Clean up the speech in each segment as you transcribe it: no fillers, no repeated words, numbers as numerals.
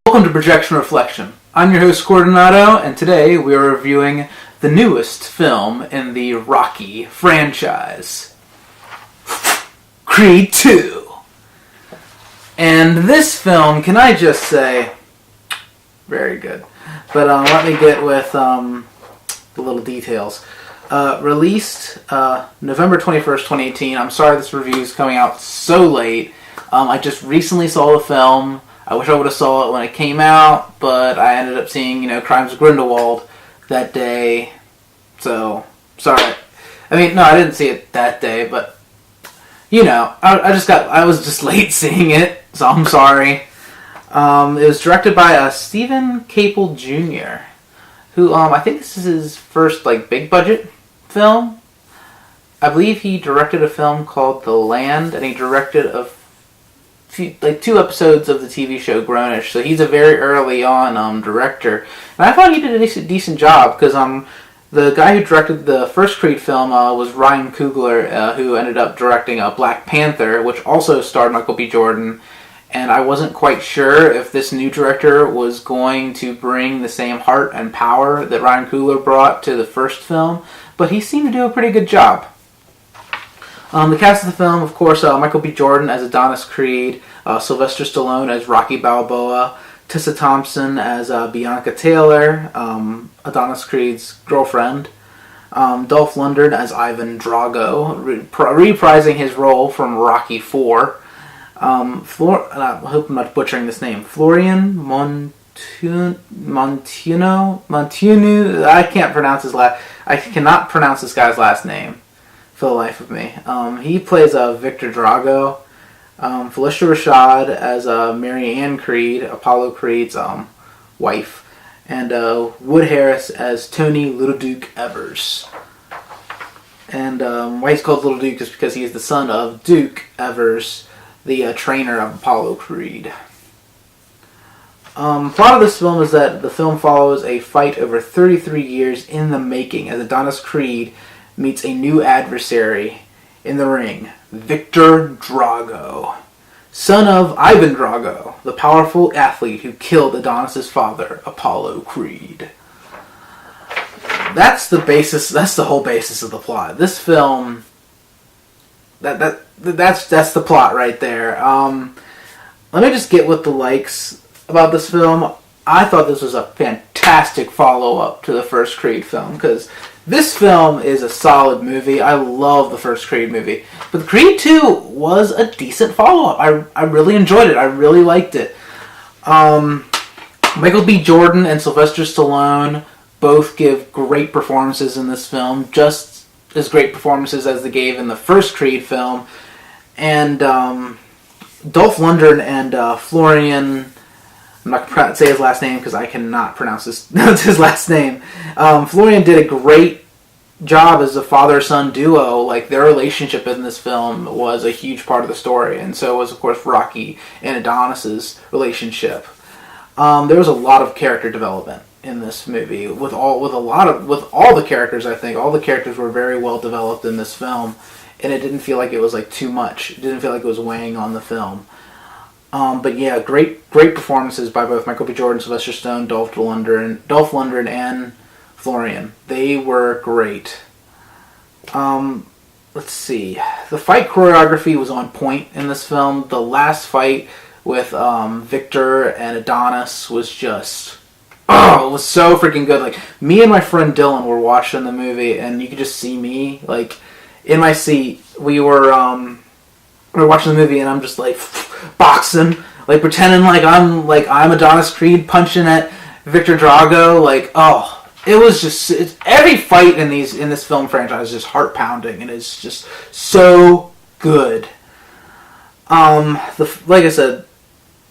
Welcome to Projection Reflection. I'm your host Coordinato, and today we are reviewing the newest film in the Rocky franchise, Creed 2. And this film, can I just say, very good. But let me get with the little details. Released November 21st, 2018. I'm sorry this review is coming out so late. I just recently saw the film. I wish I would have saw it when it came out, but I ended up seeing, Crimes of Grindelwald that day. So, sorry. I mean, no, I didn't see it that day, but, I was just late seeing it, so I'm sorry. It was directed by Stephen Caple Jr., who, I think this is his first, big budget film. I believe he directed a film called The Land, and he directed two episodes of the TV show Grownish, so he's a very early on director. And I thought he did a decent job, because the guy who directed the first Creed film was Ryan Coogler, who ended up directing Black Panther, which also starred Michael B. Jordan. And I wasn't quite sure if this new director was going to bring the same heart and power that Ryan Coogler brought to the first film, but he seemed to do a pretty good job. The cast of the film, of course, Michael B. Jordan as Adonis Creed, Sylvester Stallone as Rocky Balboa, Tessa Thompson as Bianca Taylor, Adonis Creed's girlfriend, Dolph Lundgren as Ivan Drago, reprising his role from Rocky IV, I hope I'm not butchering this name, Florian Montuno, I cannot pronounce this guy's last name for the life of me. He plays Victor Drago. Felicia Rashad as Mary Ann Creed, Apollo Creed's wife, and Wood Harris as Tony Little Duke Evers. And why he's called Little Duke is because he is the son of Duke Evers, the trainer of Apollo Creed. Plot of this film is that the film follows a fight over 33 years in the making as Adonis Creed meets a new adversary in the ring, Victor Drago, son of Ivan Drago, the powerful athlete who killed Adonis' father, Apollo Creed. That's the whole basis of the plot. This film, that's the plot right there. Let me just get with the likes about this film. I thought this was a fantastic follow-up to the first Creed film, because this film is a solid movie. I love the first Creed movie. But Creed 2 was a decent follow-up. I really enjoyed it. I really liked it. Michael B. Jordan and Sylvester Stallone both give great performances in this film, just as great performances as they gave in the first Creed film. And Dolph Lundgren and Florian... I'm not going to say his last name because I cannot pronounce his last name. Florian did a great job as a father-son duo. Their relationship in this film was a huge part of the story, and so was, of course, Rocky and Adonis's relationship. There was a lot of character development in this movie with all the characters. I think all the characters were very well developed in this film, and it didn't feel like it was too much. It didn't feel like it was weighing on the film. But yeah, great performances by both Michael B. Jordan, Sylvester Stallone, Dolph Lundgren, and Florian. They were great. Let's see. The fight choreography was on point in this film. The last fight with Victor and Adonis was just... it was so freaking good. Me and my friend Dylan were watching the movie, and you could just see me, in my seat. We were watching the movie, and I'm just boxing, pretending I'm Adonis Creed punching at Victor Drago. It was just every fight in this film franchise is just heart pounding, and it's just so good. Like I said,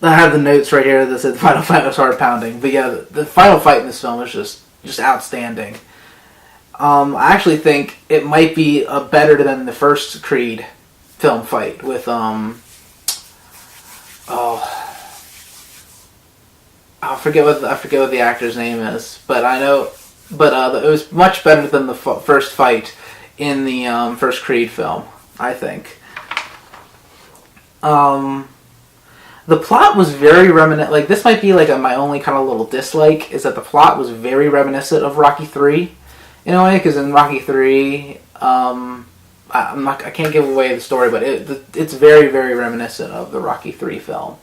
I have the notes right here that said the final fight was heart pounding. But yeah, the final fight in this film is just outstanding. I actually think it might be better than the first Creed film fight with I forget what the actor's name is, but I know, but it was much better than the first fight in the first Creed film, I think. The plot was very reminiscent. Like, this might be like my only kind of little dislike is that the plot was very reminiscent of Rocky 3 in a way, because in Rocky 3, I can't give away the story, but it's very, very reminiscent of the Rocky 3 film.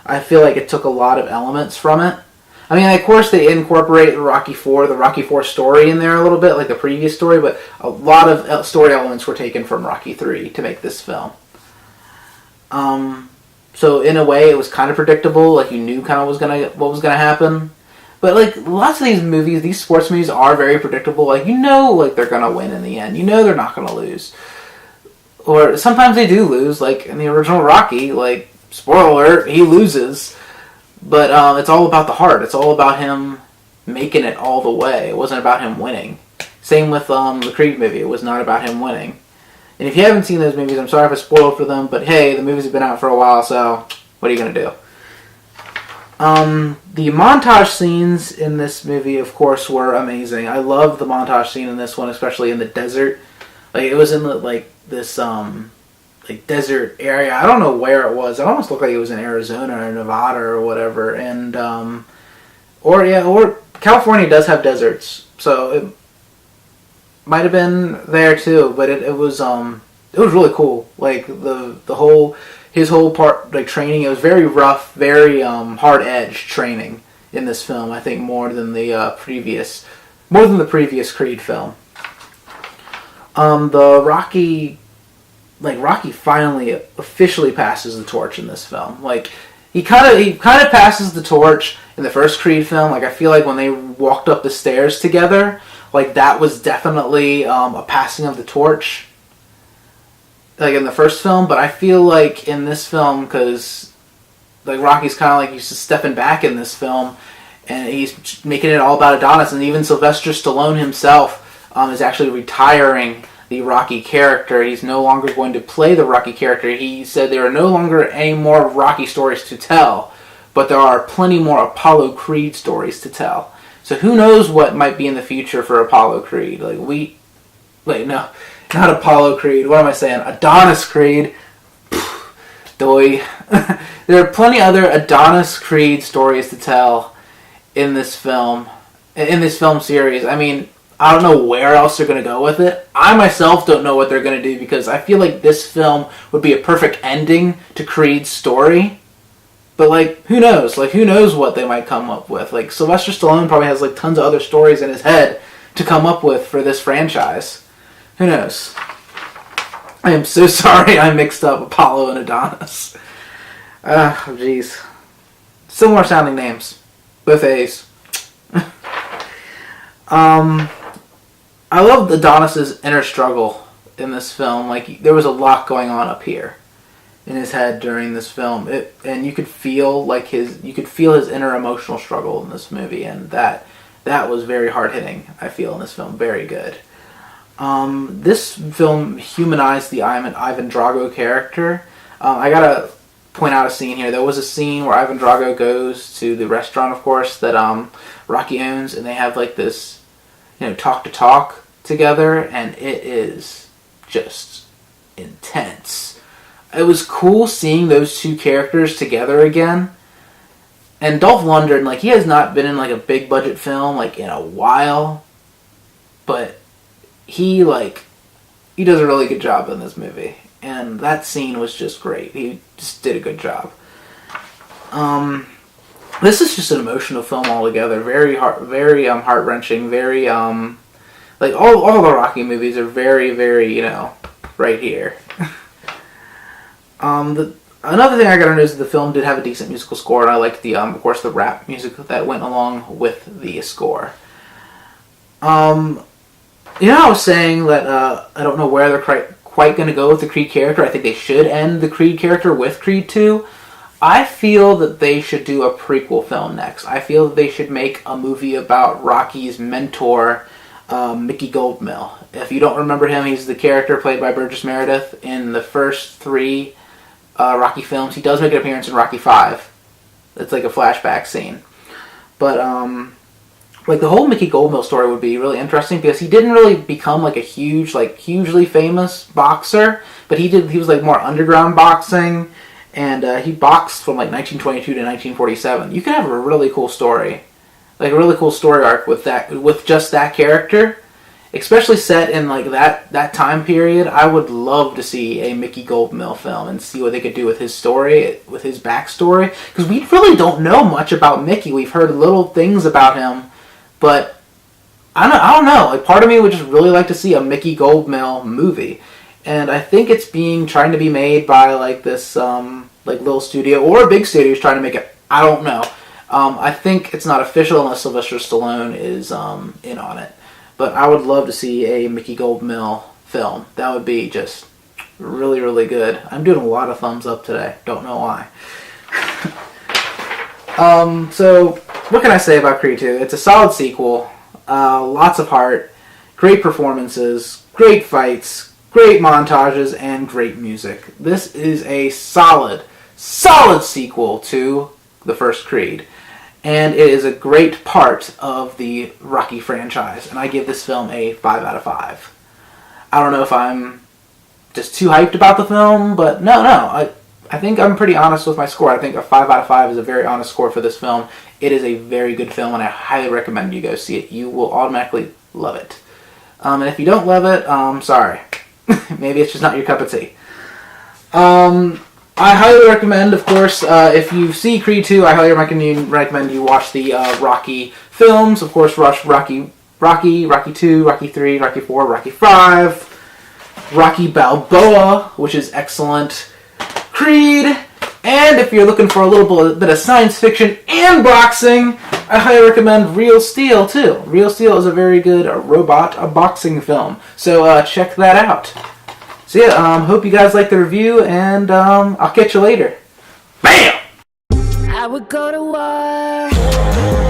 I feel like it took a lot of elements from it. I mean, of course, they incorporate the Rocky 4 story in there a little bit, like the previous story, but a lot of story elements were taken from Rocky 3 to make this film. So in a way, it was kind of predictable. Like, you knew kind of what was gonna happen. But like lots of these movies, these sports movies are very predictable. Like, you know, like they're gonna win in the end. You know they're not gonna lose. Or sometimes they do lose. Like in the original Rocky, like, spoiler alert, he loses. But it's all about the heart. It's all about him making it all the way. It wasn't about him winning. Same with the Creed movie. It was not about him winning. And if you haven't seen those movies, I'm sorry if I spoiled for them, but hey, the movies have been out for a while, so what are you going to do? The montage scenes in this movie, of course, were amazing. I love the montage scene in this one, especially in the desert. Like, it was in this desert area. I don't know where it was. It almost looked like it was in Arizona or Nevada or whatever. And or California does have deserts, so it might have been there too. But it was really cool. Like his whole part, like, training, it was very rough, very hard edge training in this film. I think more than the previous Creed film. Rocky finally officially passes the torch in this film. Like, he kind of passes the torch in the first Creed film. Like, I feel like when they walked up the stairs together, like, that was definitely a passing of the torch, like in the first film. But I feel like in this film, because like Rocky's kind of like used to stepping back in this film, and he's making it all about Adonis, and even Sylvester Stallone himself is actually retiring the Rocky character. He's no longer going to play the Rocky character. He said there are no longer any more Rocky stories to tell, but there are plenty more Apollo Creed stories to tell. So who knows what might be in the future for Apollo Creed? No, not Apollo Creed. What am I saying? Adonis Creed. Doy. There are plenty other Adonis Creed stories to tell in this film series. I mean, I don't know where else they're going to go with it. I myself don't know what they're going to do, because I feel like this film would be a perfect ending to Creed's story. But, like, who knows? Like, who knows what they might come up with? Like, Sylvester Stallone probably has, like, tons of other stories in his head to come up with for this franchise. Who knows? I am so sorry I mixed up Apollo and Adonis. Jeez. Similar sounding names. Both A's. I loved Adonis's inner struggle in this film. Like, there was a lot going on up here in his head during this film, and you could feel his inner emotional struggle in this movie, and that was very hard hitting. I feel in this film, very good. This film humanized the Ivan Drago character. I gotta point out a scene here. There was a scene where Ivan Drago goes to the restaurant, of course, that Rocky owns, and they have like this, talk to talk together, and it is just intense. It was cool seeing those two characters together again. And Dolph Lundgren, he has not been in a big budget film in a while, but he does a really good job in this movie, and that scene was just great. He just did a good job. This is just an emotional film altogether. Very heart wrenching. Very all the Rocky movies are very, very right here. Another thing I gotta notice is the film did have a decent musical score, and I liked of course, the rap music that went along with the score. I was saying that I don't know where they're quite going to go with the Creed character. I think they should end the Creed character with Creed 2. I feel that they should do a prequel film next. I feel that they should make a movie about Rocky's mentor, Mickey Goldmill. If you don't remember him, he's the character played by Burgess Meredith in the first 3 Rocky films. He does make an appearance in Rocky 5. It's like a flashback scene. But, like, the whole Mickey Goldmill story would be really interesting because he didn't really become, like, a huge, like, hugely famous boxer, but he was, like, more underground boxing, and he boxed from, like, 1922 to 1947. You can have a really cool story, like, a really cool story arc with that, with just that character, especially set in, like, that time period. I would love to see a Mickey Goldmill film and see what they could do with his story, with his backstory, because we really don't know much about Mickey. We've heard little things about him, but I don't know. Like, part of me would just really like to see a Mickey Goldmill movie, and I think it's trying to be made by like this like little studio or a big studio is trying to make it. I don't know. I think it's not official unless Sylvester Stallone is in on it. But I would love to see a Mickey Goldmill film. That would be just really, really good. I'm doing a lot of thumbs up today. Don't know why. So, what can I say about Creed 2? It's a solid sequel. Lots of heart. Great performances. Great fights. Great montages. And great music. This is a solid sequel to the first Creed. And it is a great part of the Rocky franchise. And I give this film a 5 out of 5. I don't know if I'm just too hyped about the film, but no. I think I'm pretty honest with my score. I think a 5 out of 5 is a very honest score for this film. It is a very good film, and I highly recommend you go see it. You will automatically love it. And if you don't love it, sorry. Maybe it's just not your cup of tea. I highly recommend, of course, if you see Creed 2, I highly recommend you watch the Rocky films. Of course, watch Rocky 2, Rocky 3, Rocky 4, Rocky 5, Rocky Balboa, which is excellent, Creed, and if you're looking for a little bit of science fiction and boxing, I highly recommend Real Steel, too. Real Steel is a very good boxing film, so check that out. So yeah, hope you guys like the review, and I'll catch you later. BAM! I would go to war.